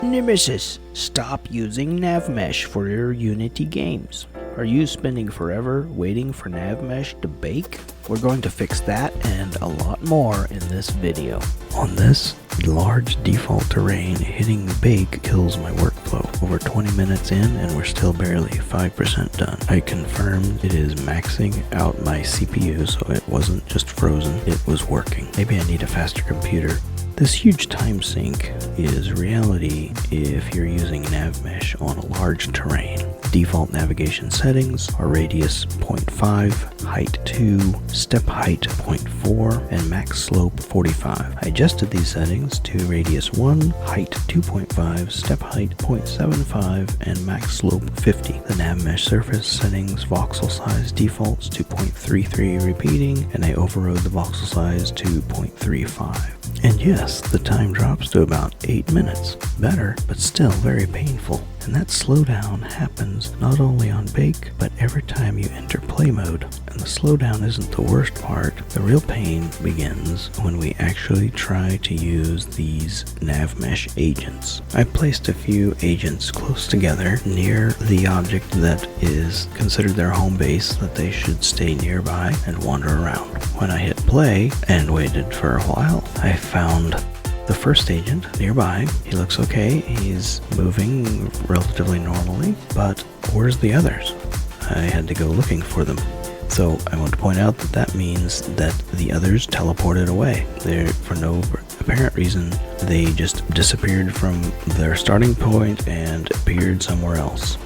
Nemesis, stop using NavMesh for your Unity games. Are you spending forever waiting for NavMesh to bake? We're going to fix that and a lot more in this video. On this large default terrain, hitting bake kills my workflow. Over 20 minutes in and we're still barely 5% done. I confirmed it is maxing out my CPU, so it wasn't just frozen, it was working. Maybe I need a faster computer. This huge time sink is reality if you're using NavMesh on a large terrain. Default navigation settings are radius 0.5, height 2, step height 0.4, and max slope 45. I adjusted these settings to radius 1, height 2.5, step height 0.75, and max slope 50. The NavMesh surface settings voxel size defaults to 0.33 repeating, and I overrode the voxel size to 0.35. And yes, the time drops to about 8 minutes. Better, but still very painful. And that slowdown happens not only on bake, but every time you enter play mode. And the slowdown isn't the worst part. The real pain begins when we actually try to use these NavMesh agents. I placed a few agents close together near the object that is considered their home base that they should stay nearby and wander around. When I hit play and waited for a while, I found the first agent nearby. He looks okay, he's moving relatively normally, but where's the others? I had to go looking for them. So I want to point out that that means that the others teleported away. For no apparent reason, they just disappeared from their starting point and appeared somewhere else.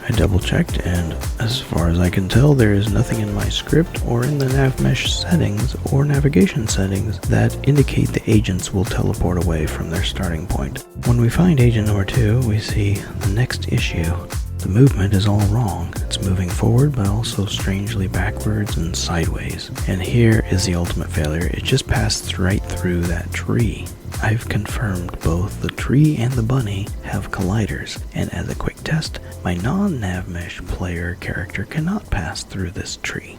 I double checked, and as far as I can tell, there is nothing in my script or in the NavMesh settings or navigation settings that indicate the agents will teleport away from their starting point. When we find agent number 2, we see the next issue. The movement is all wrong. It's moving forward, but also strangely backwards and sideways. And here is the ultimate failure. It just passed right through that tree. I've confirmed both the tree and the bunny have colliders, and as a quick test, my non-NavMesh player character cannot pass through this tree.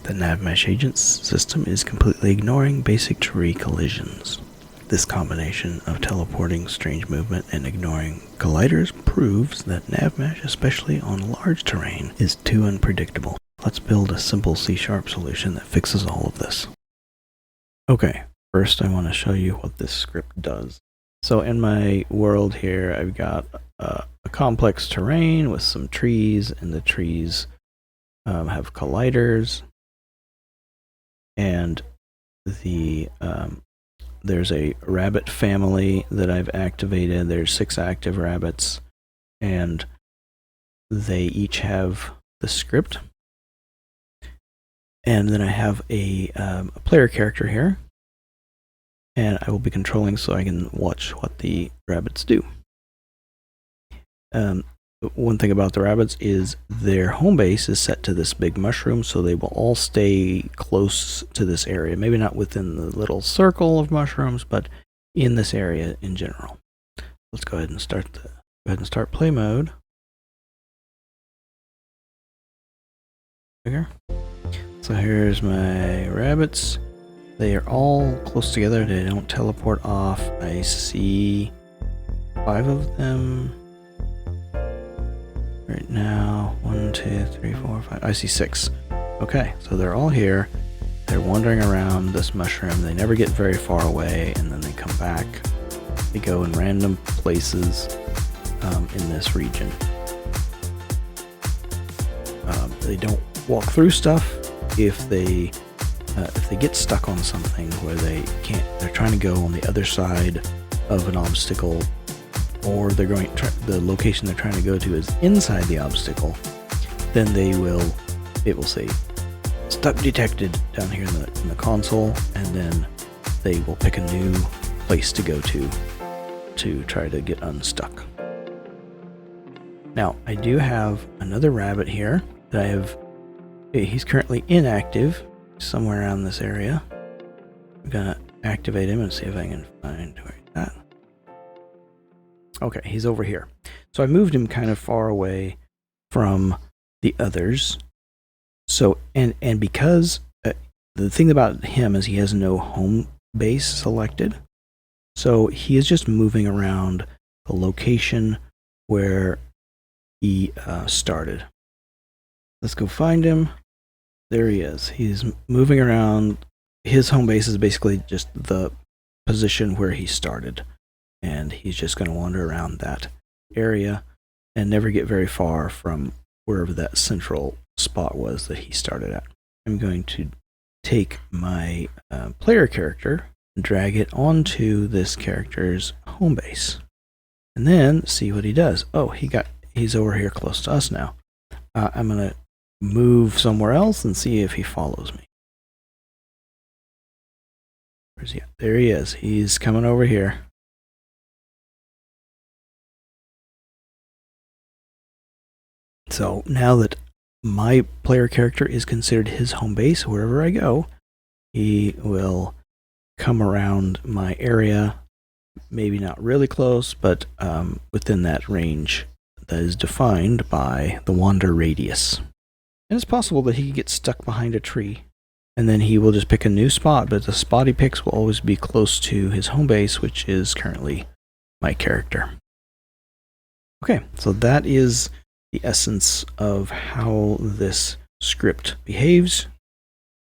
The NavMesh agents system is completely ignoring basic tree collisions. This combination of teleporting, strange movement, and ignoring colliders proves that NavMesh, especially on large terrain, is too unpredictable. Let's build a simple C# solution that fixes all of this. Okay. First, I want to show you what this script does. So in my world here, I've got a complex terrain with some trees, and the trees have colliders. And there's a rabbit family that I've activated. There's 6 active rabbits, and they each have the script. And then I have a player character here. And I will be controlling so I can watch what the rabbits do. One thing about the rabbits is their home base is set to this big mushroom, so they will all stay close to this area. Maybe not within the little circle of mushrooms, but in this area in general. Let's go ahead and start play mode. Here. So here's my rabbits. They are all close together, they don't teleport off. I see 5 of them right now. 1, 2, 3, 4, 5. I see 6. Okay, so they're all here. They're wandering around this mushroom. They never get very far away, and then they come back. They go in random places in this region. They don't walk through stuff if they get stuck on something where they're trying to go on the other side of an obstacle, or the location they're trying to go to is inside the obstacle, then it will say stuck detected down here in the console, and then they will pick a new place to go to try to get unstuck. Now, I do have another rabbit here that he's currently inactive, somewhere around this area. I'm gonna activate him and see if I can find where he's at. Okay, he's over here. So I moved him kind of far away from the others. So, and because the thing about him is he has no home base selected. So he is just moving around the location where he started. Let's go find him. There he is. He's moving around. His home base is basically just the position where he started. And he's just going to wander around that area and never get very far from wherever that central spot was that he started at. I'm going to take my player character and drag it onto this character's home base. And then see what he does. Oh, he's over here close to us now. I'm going to move somewhere else and see if he follows me. Where's he at? There he is. He's coming over here. So now that my player character is considered his home base, wherever I go, he will come around my area, maybe not really close, but within that range that is defined by the wander radius. And it's possible that he could get stuck behind a tree, and then he will just pick a new spot, but the spot he picks will always be close to his home base, which is currently my character. Okay, so that is the essence of how this script behaves.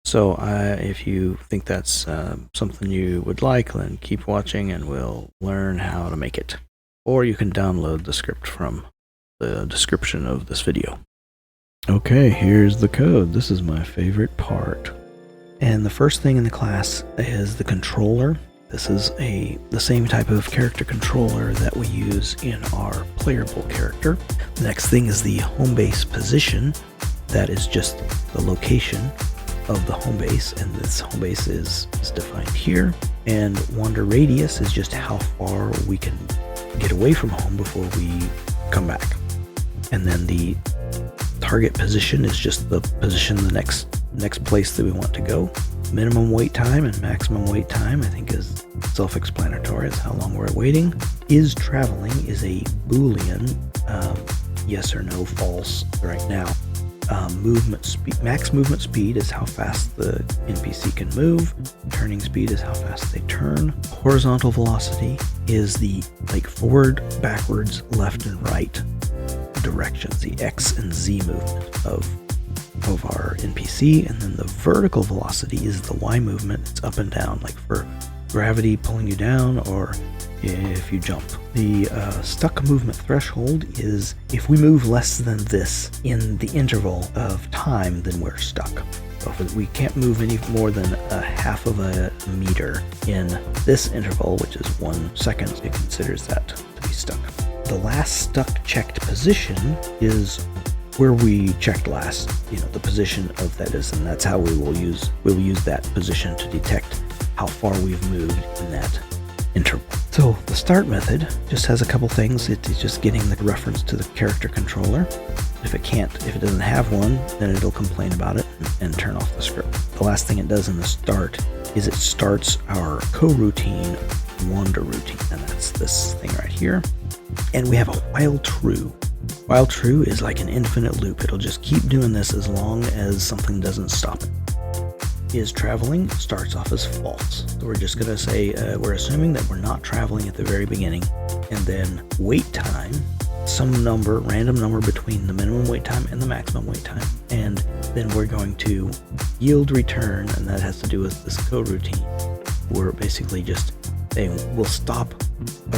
So if you think that's something you would like, then keep watching and we'll learn how to make it. Or you can download the script from the description of this video. Okay, here's the code. This is my favorite part. And the first thing in the class is the controller. This is the same type of character controller that we use in our playable character. The next thing is the home base position. That is just the location of the home base, and this home base is defined here. And wander radius is just how far we can get away from home before we come back. And then the target position is just the position, the next place that we want to go. Minimum wait time and maximum wait time, I think, is self-explanatory. It's how long we're waiting. Is traveling is a Boolean, yes or no, false right now. Movement speed, max movement speed is how fast the NPC can move. Turning speed is how fast they turn. Horizontal velocity is the forward, backwards, left, and right directions, the X and Z movement of our NPC. And then the vertical velocity is the Y movement. It's up and down, like for gravity pulling you down, or if you jump. The stuck movement threshold is if we move less than this in the interval of time, then we're stuck. So if we can't move any more than a half of a meter in this interval, which is 1 second, it considers that to be stuck. The last stuck checked position is where we checked last, the position of that is, and that's how we'll use that position to detect how far we've moved in that interval. So the start method just has a couple things. It's just getting the reference to the character controller. If it doesn't have one, then it'll complain about it and turn off the script. The last thing it does in the start is it starts our coroutine wander routine, and that's this thing right here. And we have a while true. While true is like an infinite loop. It'll just keep doing this as long as something doesn't stop it. Is traveling starts off as false. So we're just going to say we're assuming that we're not traveling at the very beginning. And then wait time, some number, random number between the minimum wait time and the maximum wait time. And then we're going to yield return, and that has to do with this coroutine. We're basically just saying we'll stop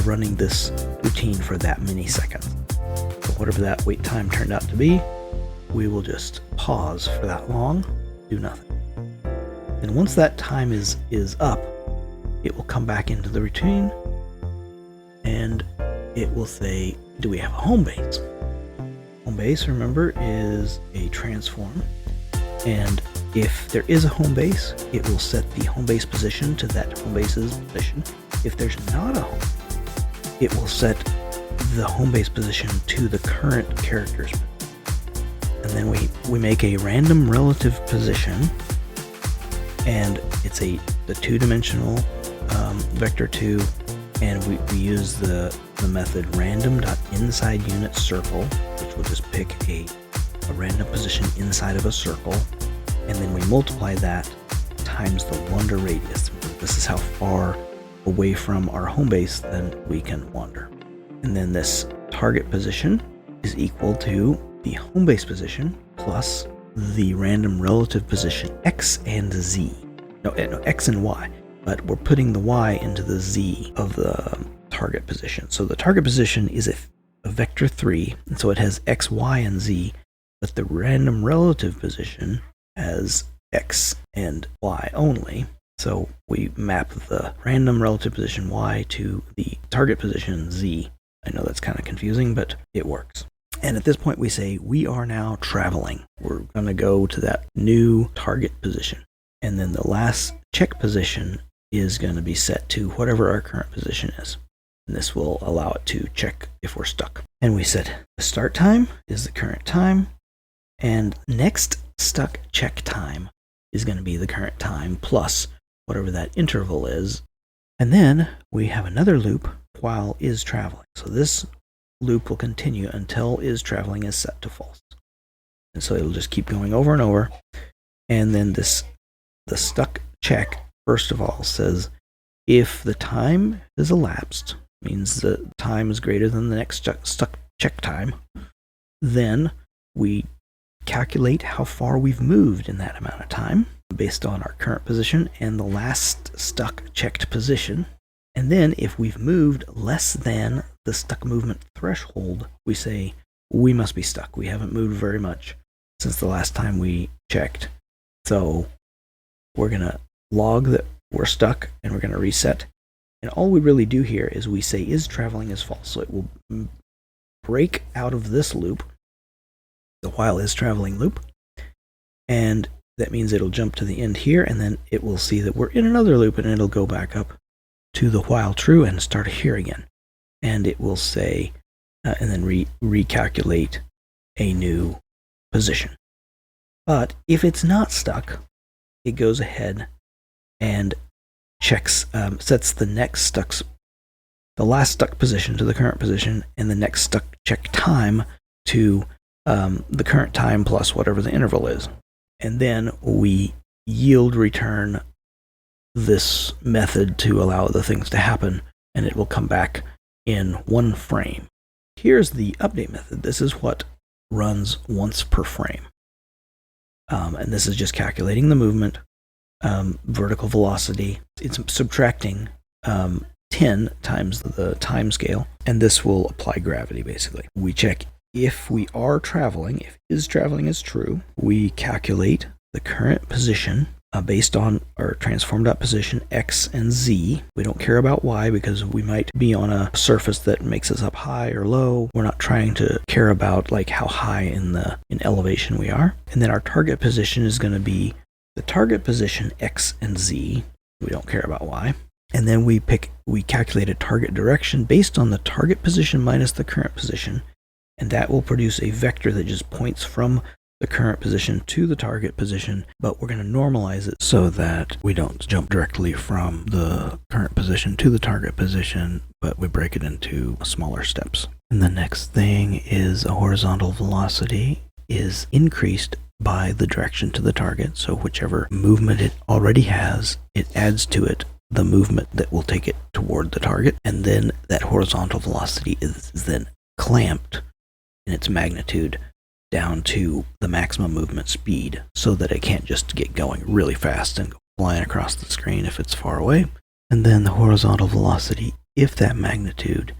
running this routine for that many seconds. So whatever that wait time turned out to be, we will just pause for that long, do nothing. And once that time is up, it will come back into the routine, and it will say, do we have a home base? Home base, remember, is a transform, and if there is a home base, it will set the home base position to that home base's position. If there's not a home, it will set the home base position to the current character's position. And then we make a random relative position, and it's the two-dimensional vector2, and we use the method random.insideUnitCircle, which will just pick a random position inside of a circle, and then we multiply that times the wander radius. This is how far away from our home base then we can wander. And then this target position is equal to the home base position plus the random relative position x and z. No, x and y, but we're putting the y into the z of the target position. So the target position is a vector 3, and so it has x, y, and z, but the random relative position has x and y only. So we map the random relative position y to the target position z. I know that's kind of confusing, but it works. And at this point we say we are now traveling. We're going to go to that new target position. And then the last check position is going to be set to whatever our current position is. And this will allow it to check if we're stuck. And we set the start time is the current time, and next stuck check time is going to be the current time plus whatever that interval is. And then we have another loop while is traveling. So this loop will continue until is traveling is set to false. And so it'll just keep going over and over. And then the stuck check, first of all, says if the time is elapsed, means the time is greater than the next stuck check time, then we calculate how far we've moved in that amount of time based on our current position and the last stuck checked position. And then if we've moved less than the stuck movement threshold, we say we must be stuck. We haven't moved very much since the last time we checked. So we're going to log that we're stuck and we're going to reset. And all we really do here is we say is traveling is false. So it will break out of this loop, the while is traveling loop. And that means it'll jump to the end here, and then it will see that we're in another loop, and it'll go back up to the while true and start here again. And it will say, and then recalculate a new position. But if it's not stuck, it goes ahead and checks, sets the last stuck position to the current position, and the next stuck check time to the current time plus whatever the interval is. And then we yield return this method to allow the things to happen, and it will come back in one frame. Here's the update method. This is what runs once per frame. And this is just calculating the movement, vertical velocity. It's subtracting 10 times the time scale, and this will apply gravity basically. We check if we are traveling, if is traveling is true, we calculate the current position based on our transformed out position x and z. We don't care about y because we might be on a surface that makes us up high or low. We're not trying to care about like how high in elevation we are. And then our target position is going to be the target position x and z. We don't care about y. And then we calculate a target direction based on the target position minus the current position. And that will produce a vector that just points from the current position to the target position, but we're going to normalize it so that we don't jump directly from the current position to the target position, but we break it into smaller steps. And the next thing is a horizontal velocity is increased by the direction to the target. So whichever movement it already has, it adds to it the movement that will take it toward the target. And then that horizontal velocity is then clamped in its magnitude down to the maximum movement speed so that it can't just get going really fast and go flying across the screen if it's far away. And then the horizontal velocity, if that magnitude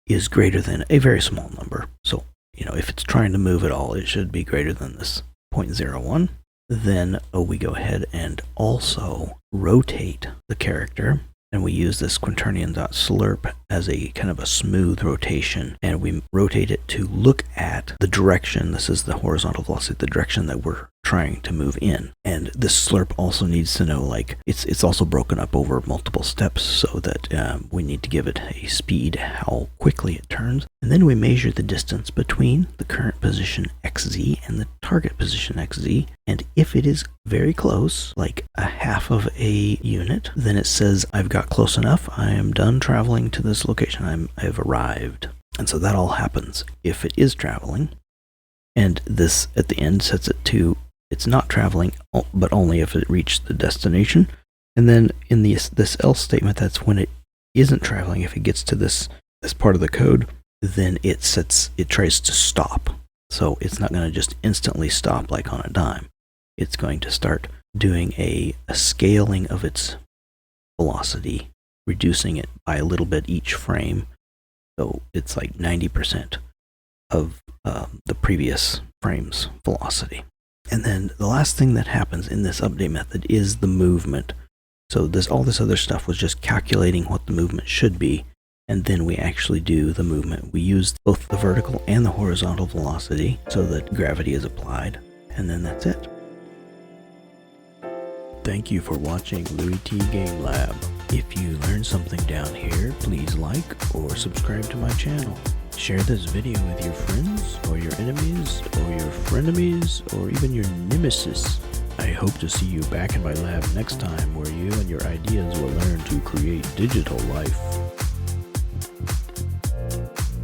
is greater than a very small number. So, if it's trying to move at all, it should be greater than this 0.01. Then we go ahead and also rotate the character. And we use this quaternion.slurp as a kind of a smooth rotation. And we rotate it to look at the direction. This is the horizontal velocity, the direction that we're trying to move in. And this slurp also needs to know, like, it's also broken up over multiple steps so that we need to give it a speed, how quickly it turns. And then we measure the distance between the current position xz and the target position xz. And if it is very close, like a half of a unit, then it says I've got close enough. I am done traveling to this location. I've arrived. And so that all happens if it is traveling. And this at the end sets it to it's not traveling, but only if it reached the destination. And then in this else statement, that's when it isn't traveling. If it gets to this as part of the code, then it tries to stop. So it's not going to just instantly stop like on a dime. It's going to start doing a scaling of its velocity, reducing it by a little bit each frame. So it's like 90% of the previous frame's velocity. And then the last thing that happens in this update method is the movement. So all this other stuff was just calculating what the movement should be, and then we actually do the movement. We use both the vertical and the horizontal velocity so that gravity is applied, and then that's it. Thank you for watching LewyT Game Lab. If you learned something down here, please like or subscribe to my channel. Share this video with your friends, or your enemies, or your frenemies, or even your nemesis. I hope to see you back in my lab next time, where you and your ideas will learn to create digital life.